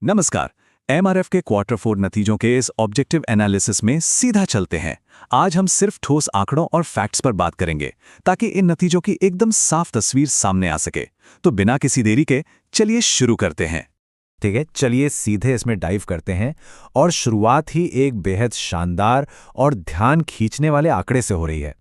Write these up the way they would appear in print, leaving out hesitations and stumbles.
नमस्कार। एमआरएफ के क्वार्टर 4 नतीजों के इस ऑब्जेक्टिव एनालिसिस में सीधा चलते हैं। आज हम सिर्फ ठोस आंकड़ों और फैक्ट्स पर बात करेंगे ताकि इन नतीजों की एकदम साफ तस्वीर सामने आ सके। तो बिना किसी देरी के चलिए शुरू करते हैं। ठीक है, चलिए सीधे इसमें डाइव करते हैं और शुरुआत ही एक बेहद शानदार और ध्यान खींचने वाले आंकड़े से हो रही है।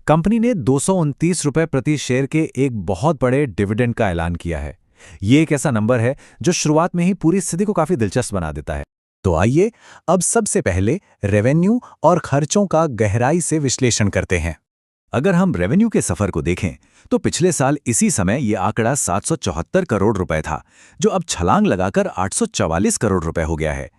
कंपनी ने 229 रुपए प्रति शेयर के एक बहुत बड़े डिविडेंड का ऐलान किया है। ये एक ऐसा नंबर है जो शुरुआत में ही पूरी स्थिति को काफी दिलचस्प बना देता है। तो आइए अब सबसे पहले रेवेन्यू और खर्चों का गहराई से विश्लेषण करते हैं। अगर हम रेवेन्यू के सफर को देखें तो पिछले साल इसी समय ये आंकड़ा 774 करोड़ रुपए था, जो अब छलांग लगाकर 844 करोड़ रुपए हो गया है।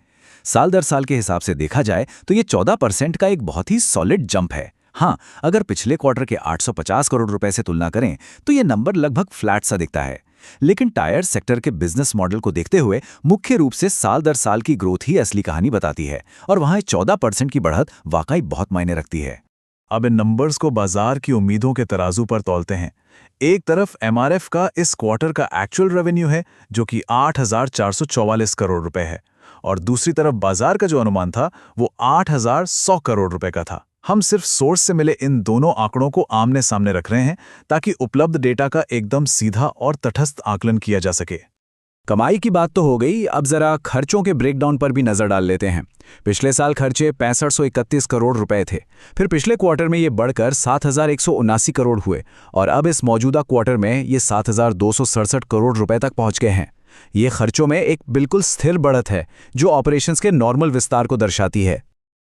साल दर साल के हिसाब से देखा जाए तो ये 14% का एक बहुत ही सॉलिड जंप है। हाँ, अगर पिछले क्वार्टर के 850 करोड़ रुपए से तुलना करें तो ये नंबर लगभग फ्लैट सा दिखता है। लेकिन टायर सेक्टर के बिजनेस मॉडल को देखते हुए मुख्य रूप से साल दर साल की ग्रोथ ही असली कहानी बताती है, और वहां 14% की बढ़त वाकई बहुत मायने रखती है। अब इन नंबर्स को बाजार की उम्मीदों के तराजू पर तौलते हैं। एक तरफ एमआरएफ का इस क्वार्टर का एक्चुअल रेवेन्यू है जो कि 8,444 करोड़ रुपए है, और दूसरी तरफ बाजार का जो अनुमान था वो 8,100 करोड़ रुपए का था। हम सिर्फ सोर्स से मिले इन दोनों आंकड़ों को आमने सामने रख रहे हैं ताकि उपलब्ध डेटा का एकदम सीधा और तटस्थ आकलन किया जा सके। कमाई की बात तो हो गई, अब जरा खर्चों के ब्रेकडाउन पर भी नजर डाल लेते हैं। पिछले साल खर्चे 6531 करोड़ रुपए थे, फिर पिछले क्वार्टर में ये बढ़कर 7179 करोड़ हुए, और अब इस मौजूदा क्वार्टर में ये 7267 करोड़ रुपए तक पहुंच गए हैं। ये खर्चों में एक बिल्कुल स्थिर बढ़त है जो ऑपरेशंस के नॉर्मल विस्तार को दर्शाती है।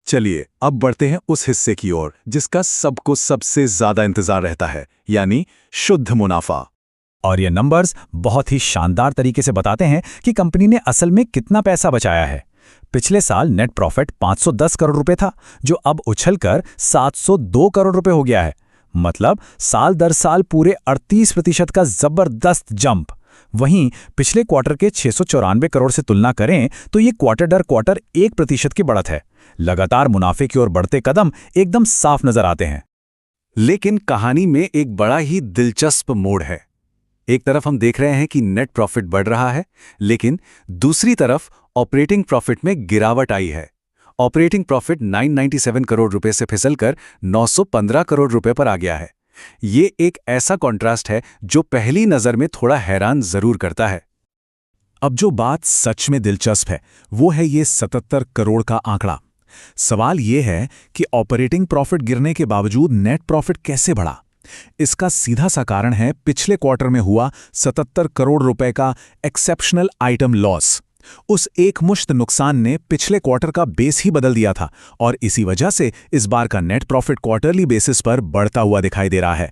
चलिए अब बढ़ते हैं उस हिस्से की ओर जिसका सबको सबसे ज्यादा इंतजार रहता है, यानी शुद्ध मुनाफा। और ये नंबर्स बहुत ही शानदार तरीके से बताते हैं कि कंपनी ने असल में कितना पैसा बचाया है। पिछले साल नेट प्रॉफिट 510 करोड़ रुपए था, जो अब उछलकर 702 करोड़ रुपए हो गया है। मतलब साल दर साल पूरे 38% का जबरदस्त जंप। वहीं पिछले क्वार्टर के 694 करोड़ से तुलना करें तो ये क्वार्टर दर क्वार्टर 1% की बढ़त है। लगातार मुनाफे की ओर बढ़ते कदम एकदम साफ नजर आते हैं। लेकिन कहानी में एक बड़ा ही दिलचस्प मोड़ है। एक तरफ हम देख रहे हैं कि नेट प्रॉफिट बढ़ रहा है, लेकिन दूसरी तरफ ऑपरेटिंग प्रॉफिट में गिरावट आई है। ऑपरेटिंग प्रॉफिट 997 करोड़ रुपए से फिसलकर 915 करोड़ रुपए पर आ गया है। ये एक ऐसा कॉन्ट्रास्ट है जो पहली नजर में थोड़ा हैरान जरूर करता है। अब जो बात सच में दिलचस्प है वो है ये 77 करोड़ का आंकड़ा। सवाल ये है कि ऑपरेटिंग प्रॉफिट गिरने के बावजूद नेट प्रॉफिट कैसे बढ़ा। इसका सीधा सा कारण है पिछले क्वार्टर में हुआ 77 करोड़ रुपए का एक्सेप्शनल आइटम लॉस। उस एक मुश्त नुकसान ने पिछले क्वार्टर का बेस ही बदल दिया था, और इसी वजह से इस बार का नेट प्रॉफिट क्वार्टरली बेसिस पर बढ़ता हुआ दिखाई दे रहा है।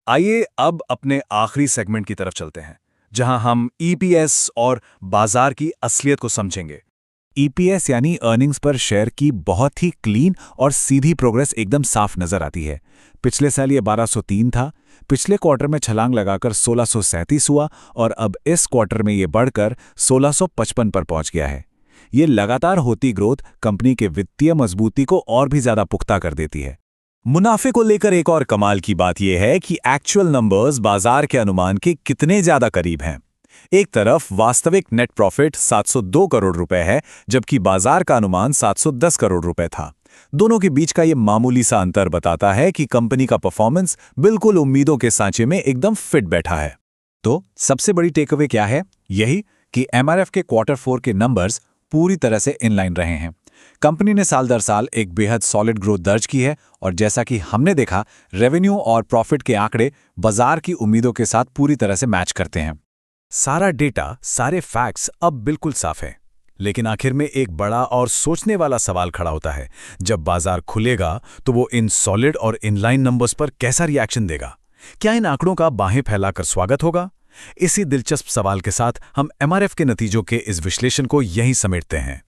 आइए अब अपने आखिरी सेगमेंट की तरफ चलते हैं, जहां हम ईपीएस और बाजार की असलियत को समझेंगे। ईपीएस यानी अर्निंग्स पर शेयर की बहुत ही क्लीन और सीधी प्रोग्रेस एकदम साफ नजर आती है। पिछले साल ये 1203 था, पिछले क्वार्टर में छलांग लगाकर 1637 हुआ, और अब इस क्वार्टर में ये बढ़कर 1655 पर पहुंच गया है। ये लगातार होती ग्रोथ कंपनी के वित्तीय मजबूती को और भी ज्यादा पुख्ता कर देती है। मुनाफे को लेकर एक और कमाल की बात यह है कि एक्चुअल नंबर्स बाजार के अनुमान के कितने ज्यादा करीब हैं। एक तरफ वास्तविक नेट प्रॉफिट 702 करोड़ रुपए है, जबकि बाजार का अनुमान 710 करोड़ रुपए था। दोनों के बीच का ये मामूली सा अंतर बताता है कि कंपनी का परफॉर्मेंस बिल्कुल उम्मीदों के सांचे में एकदम फिट बैठा है। तो सबसे बड़ी टेकअवे क्या है? यही कि एमआरएफ के क्वार्टर 4 के नंबर्स पूरी तरह से इनलाइन रहे हैं। कंपनी ने साल दर साल एक बेहद सॉलिड ग्रोथ दर्ज की है, और जैसा कि हमने देखा, रेवेन्यू और प्रॉफिट के आंकड़े बाजार की उम्मीदों के साथ पूरी तरह से मैच करते हैं। सारा डेटा, सारे फैक्ट्स अब बिल्कुल साफ है, लेकिन आखिर में एक बड़ा और सोचने वाला सवाल खड़ा होता है। जब बाजार खुलेगा तो वो इन सॉलिड और इनलाइन नंबर्स पर कैसा रिएक्शन देगा? क्या इन आंकड़ों का बाहें फैलाकर स्वागत होगा? इसी दिलचस्प सवाल के साथ हम एमआरएफ के नतीजों के इस विश्लेषण को यहीं समेटते हैं।